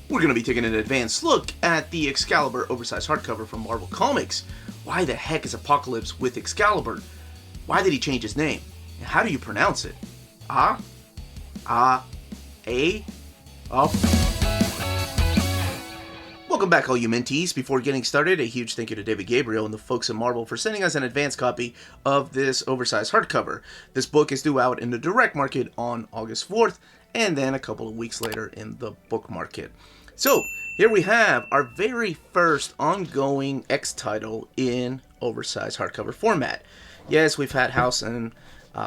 We're going to be taking an advanced look at the Excalibur oversized hardcover from Marvel Comics. Why the heck is Apocalypse with Excalibur? Why did he change his name? And how do you pronounce it? Welcome back, all you Minties. Before getting started, a huge thank you to David Gabriel and the folks at Marvel for sending us an advance copy of this oversized hardcover. This book is due out in the direct market on August 4th, and then a couple of weeks later in the book market. So, here we have our very first ongoing X title in oversized hardcover format. Yes, we've had House and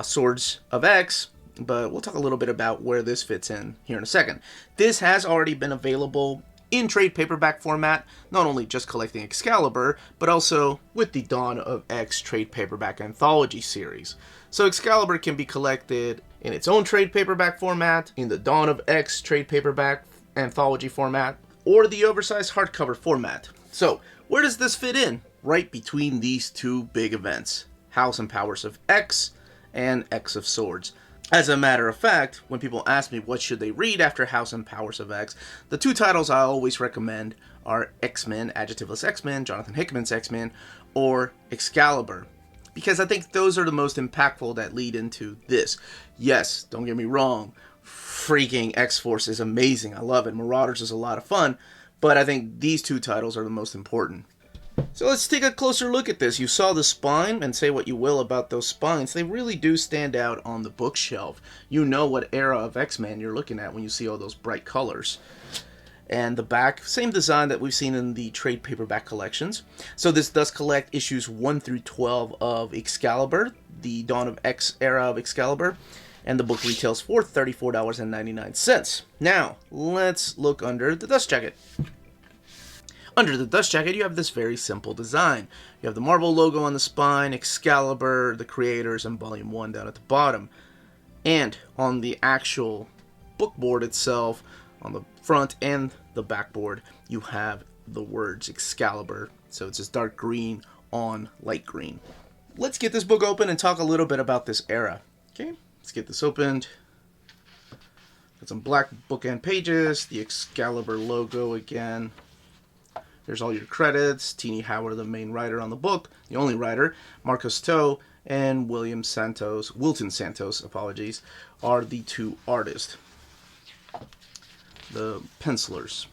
Swords of X, but we'll talk a little bit about where this fits in here in a second. This has already been available in trade paperback format, not only just collecting Excalibur, but also with the Dawn of X trade paperback anthology series. So Excalibur can be collected in its own trade paperback format, in the Dawn of X trade paperback anthology format, or the oversized hardcover format. So, where does this fit in? Right between these two big events, House and Powers of X and X of Swords. As a matter of fact, when people ask me what should they read after House and Powers of X, the two titles I always recommend are X-Men, Adjectiveless X-Men, Jonathan Hickman's X-Men, or Excalibur. Because I think those are the most impactful that lead into this. Yes, don't get me wrong, freaking X-Force is amazing. I love it. Marauders is a lot of fun, but I think these two titles are the most important. So let's take a closer look at this. You saw the spine, and say what you will about those spines. They really do stand out on the bookshelf. You know what era of X-Men you're looking at when you see all those bright colors. And the back, same design that we've seen in the trade paperback collections. So this does collect issues 1 through 12 of Excalibur, the Dawn of X era of Excalibur. And the book retails for $34.99. Now, let's look under the dust jacket. Under the dust jacket, you have this very simple design. You have the Marvel logo on the spine, Excalibur, the creators, and Volume 1 down at the bottom. And on the actual bookboard itself, on the front and the backboard, you have the words Excalibur. So it's this dark green on light green. Let's get this book open and talk a little bit about this era. Okay, let's get this opened. Got some black bookend pages, the Excalibur logo again. There's all your credits. Tini, the main writer on the book, the only writer, Marcos Toe, and Wilton Santos, are the two artists, the pencilers.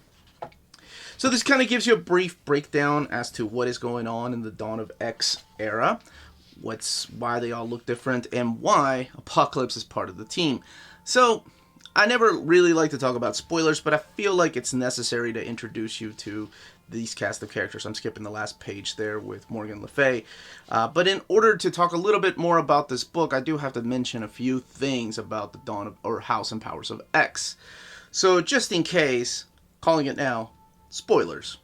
So this kind of gives you a brief breakdown as to what is going on in the Dawn of X era, why they all look different, and why Apocalypse is part of the team. So I never really like to talk about spoilers, but I feel like it's necessary to introduce you to these cast of characters. I'm skipping the last page there with Morgan Le Fay. But in order to talk a little bit more about this book, I do have to mention a few things about the Dawn of, or House and Powers of X. So just in case, calling it now, spoilers.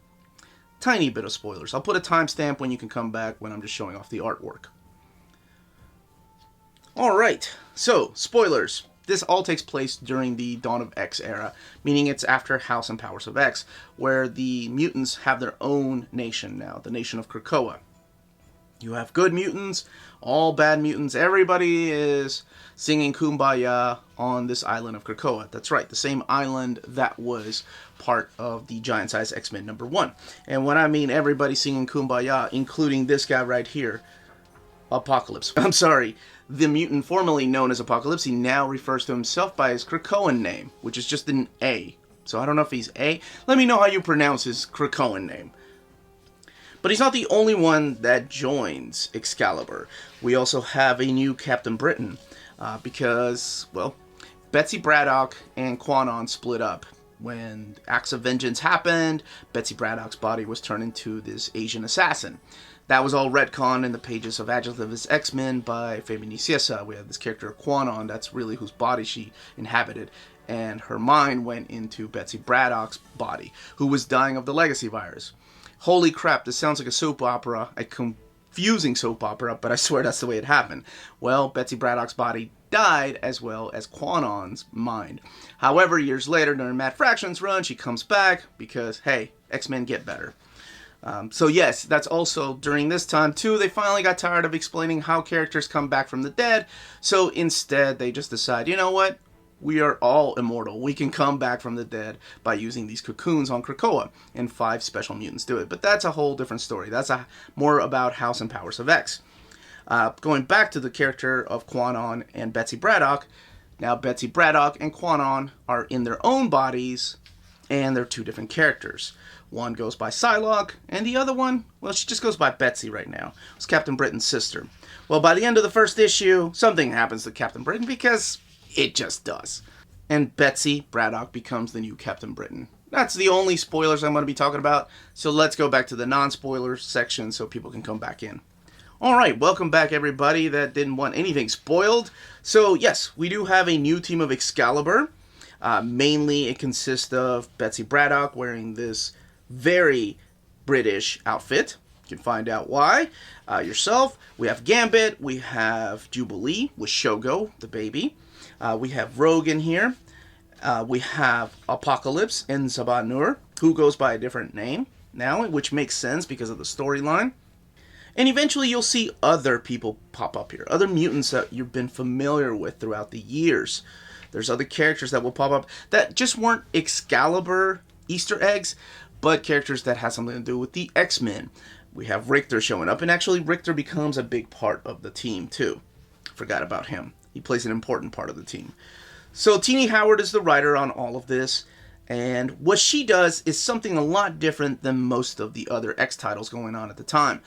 Tiny bit of spoilers. I'll put a timestamp when you can come back when I'm just showing off the artwork. Alright, so spoilers. This all takes place during the Dawn of X era, meaning it's after House and Powers of X, where the mutants have their own nation now, the nation of Krakoa. You have good mutants, all bad mutants, everybody is singing Kumbaya on this island of Krakoa. That's right, the same island that was part of the giant-sized X-Men #1. And when I mean everybody singing Kumbaya, including this guy right here, Apocalypse. I'm sorry, the mutant formerly known as Apocalypse, he now refers to himself by his Krakoan name, which is just an A. So I don't know if he's A. Let me know how you pronounce his Krakoan name. But he's not the only one that joins Excalibur. We also have a new Captain Britain, because, well, Betsy Braddock and Quanon split up. When Acts of Vengeance happened, Betsy Braddock's body was turned into this Asian assassin. That was all retconned in the pages of Adjectiveless X-Men by Fabian Nicieza. We have this character Quanon, that's really whose body she inhabited, and her mind went into Betsy Braddock's body, who was dying of the legacy virus. Holy crap, this sounds like a soap opera, a confusing soap opera, but I swear that's the way it happened. Well, Betsy Braddock's body died, as well as Quanon's mind. However, years later, during Matt Fraction's run, she comes back because, hey, X-Men get better. So yes, that's also during this time too, they finally got tired of explaining how characters come back from the dead, so instead they just decide, you know what, We are all immortal. We can come back from the dead by using these cocoons on Krakoa, and 5 special mutants do it. But that's a whole different story. That's more about House and Powers of X. Going back to the character of Quanon and Betsy Braddock, now Betsy Braddock and Quanon are in their own bodies, and they're 2 different characters. One goes by Psylocke, and the other one, well, she just goes by Betsy right now. It's Captain Britain's sister. Well, by the end of the first issue, something happens to Captain Britain because it just does. And Betsy Braddock becomes the new Captain Britain. That's the only spoilers I'm going to be talking about, so let's go back to the non-spoiler section so people can come back in. Alright, welcome back everybody that didn't want anything spoiled. So yes, we do have a new team of Excalibur. Mainly it consists of Betsy Braddock wearing this very British outfit. You can find out why yourself. We have Gambit, we have Jubilee with Shogo, the baby. We have Rogue in here. We have Apocalypse and Zabanur, who goes by a different name now, which makes sense because of the storyline. And eventually you'll see other people pop up here. Other mutants that you've been familiar with throughout the years. There's other characters that will pop up that just weren't Excalibur Easter eggs, but characters that have something to do with the X-Men. We have Richter showing up, and actually Richter becomes a big part of the team too. Forgot about him. He plays an important part of the team. So Tini Howard is the writer on all of this. And what she does is something a lot different than most of the other X titles going on at the time.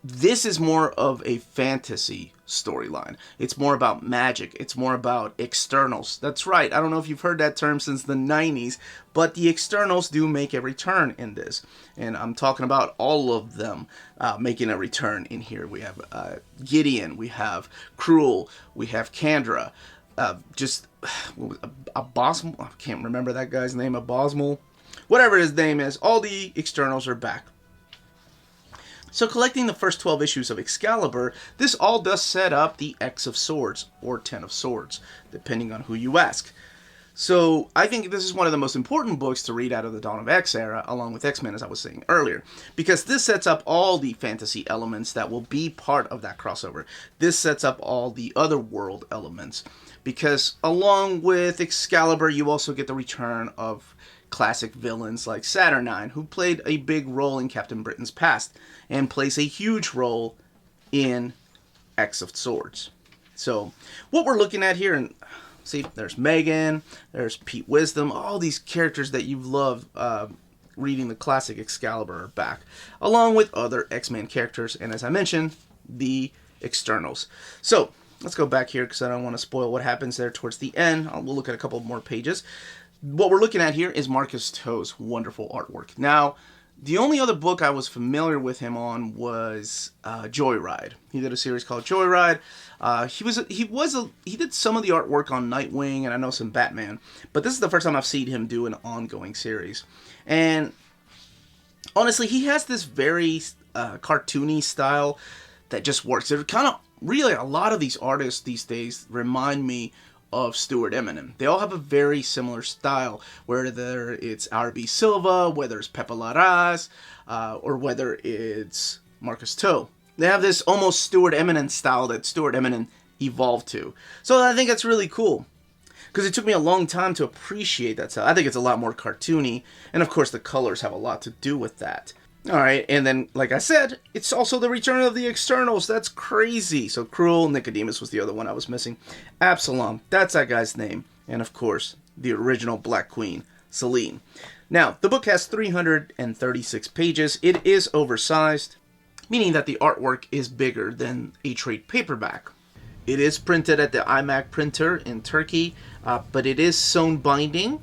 This is more of a fantasy storyline. It's more about magic. It's more about externals. That's right. I don't know if you've heard that term since the 90s, but the externals do make a return in this. And I'm talking about all of them making a return in here. We have Gideon. We have Cruel. We have Kandra. A Bosmal. I can't remember that guy's name. A Bosmal. Whatever his name is. All the externals are back. So collecting the first 12 issues of Excalibur, this all does set up the X of Swords, or 10 of Swords, depending on who you ask. So I think this is one of the most important books to read out of the Dawn of X era, along with X-Men, as I was saying earlier, because this sets up all the fantasy elements that will be part of that crossover. This sets up all the other world elements, because along with Excalibur, you also get the return of classic villains like Saturnine, who played a big role in Captain Britain's past, and plays a huge role in X of Swords. So, what we're looking at here, and see, there's Megan, there's Pete Wisdom, all these characters that you've loved reading the classic Excalibur are back, along with other X-Men characters, and as I mentioned, the externals. So, let's go back here, because I don't want to spoil what happens there towards the end. We'll look at a couple more pages. What we're looking at here is Marcus Toe's wonderful artwork. Now, the only other book I was familiar with him on was Joyride. He did a series called Joyride. He did some of the artwork on Nightwing, and I know some Batman. But this is the first time I've seen him do an ongoing series. And honestly, he has this very cartoony style that just works. They're kind of, really, a lot of these artists these days remind me of Stuart Eminem. They all have a very similar style, whether it's R.B. Silva, whether it's Pepe Larraz, or whether it's Marcus Toe. They have this almost Stuart Eminem style that Stuart Eminem evolved to. So I think that's really cool, because it took me a long time to appreciate that style. I think it's a lot more cartoony, and of course the colors have a lot to do with that. Alright, and then, like I said, it's also the return of the externals. That's crazy. So Cruel, Nicodemus was the other one I was missing. Absalom, that's that guy's name. And of course, the original Black Queen, Selene. Now, the book has 336 pages. It is oversized, meaning that the artwork is bigger than a trade paperback. It is printed at the iMac printer in Turkey, but it is sewn binding.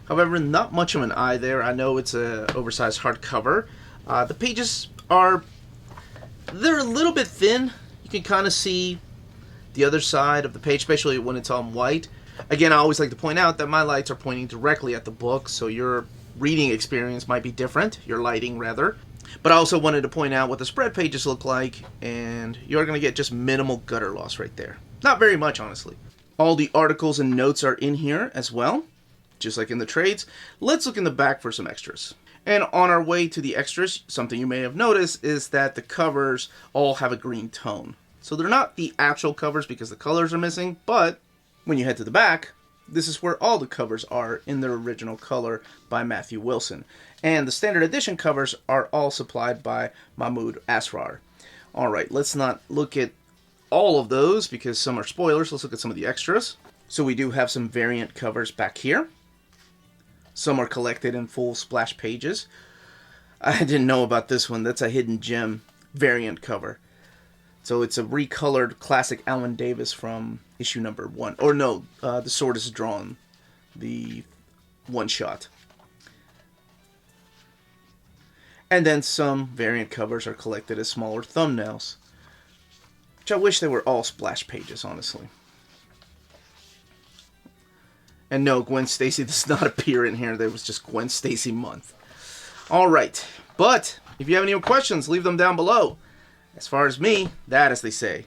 However, not much of an eye there. I know it's an oversized hardcover. The pages they're a little bit thin. You can kind of see the other side of the page, especially when it's on white. Again, I always like to point out that my lights are pointing directly at the book, so your reading experience might be different, your lighting rather. But I also wanted to point out what the spread pages look like, and you're going to get just minimal gutter loss right there. Not very much, honestly. All the articles and notes are in here as well, just like in the trades. Let's look in the back for some extras. And on our way to the extras, something you may have noticed is that the covers all have a green tone. So they're not the actual covers because the colors are missing, but When you head to the back, this is where all the covers are in their original color by Matthew Wilson. And the standard edition covers are all supplied by Mahmoud Asrar. Alright, let's not look at all of those because some are spoilers. Let's look at some of the extras. So we do have some variant covers back here. Some are collected in full splash pages. I didn't know about this one. That's a hidden gem variant cover. So it's a recolored classic Alan Davis from issue number 1. Or no, The Sword is Drawn. The one-shot. And then some variant covers are collected as smaller thumbnails. Which I wish they were all splash pages, honestly. And no, Gwen Stacy does not appear in here. There was just Gwen Stacy month. Alright, but if you have any more questions, leave them down below. As far as me, that, as they say,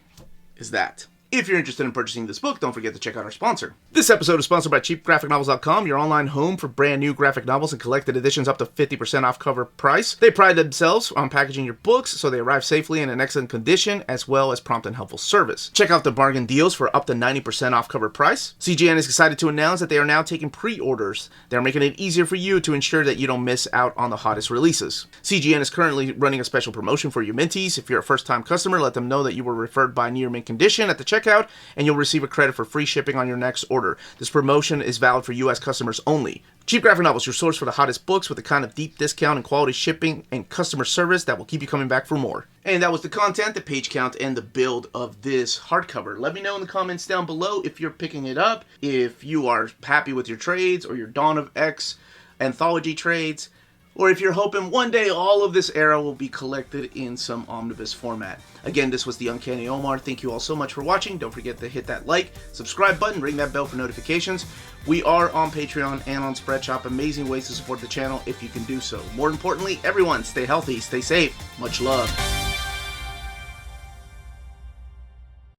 is that. If you're interested in purchasing this book, don't forget to check out our sponsor. This episode is sponsored by CheapGraphicNovels.com, your online home for brand new graphic novels and collected editions up to 50% off cover price. They pride themselves on packaging your books so they arrive safely and in excellent condition, as well as prompt and helpful service. Check out the bargain deals for up to 90% off cover price. CGN is excited to announce that they are now taking pre-orders. They're making it easier for you to ensure that you don't miss out on the hottest releases. CGN is currently running a special promotion for you Minties. If you're a first-time customer, let them know that you were referred by Near Mint Condition at the checkout, and you'll receive a credit for free shipping on your next order. This promotion is valid for U.S. customers only. Cheap Graphic Novels, your source for the hottest books with the kind of deep discount and quality shipping and customer service that will keep you coming back for more. And that was the content, the page count, and the build of this hardcover. Let me know in the comments down below if you're picking it up, if you are happy with your trades or your Dawn of X anthology trades, or if you're hoping one day all of this era will be collected in some omnibus format. Again, this was the Uncanny Omar. Thank you all so much for watching. Don't forget to hit that like, subscribe button, ring that bell for notifications. We are on Patreon and on Spreadshop. Amazing ways to support the channel if you can do so. More importantly, everyone, stay healthy, stay safe. Much love.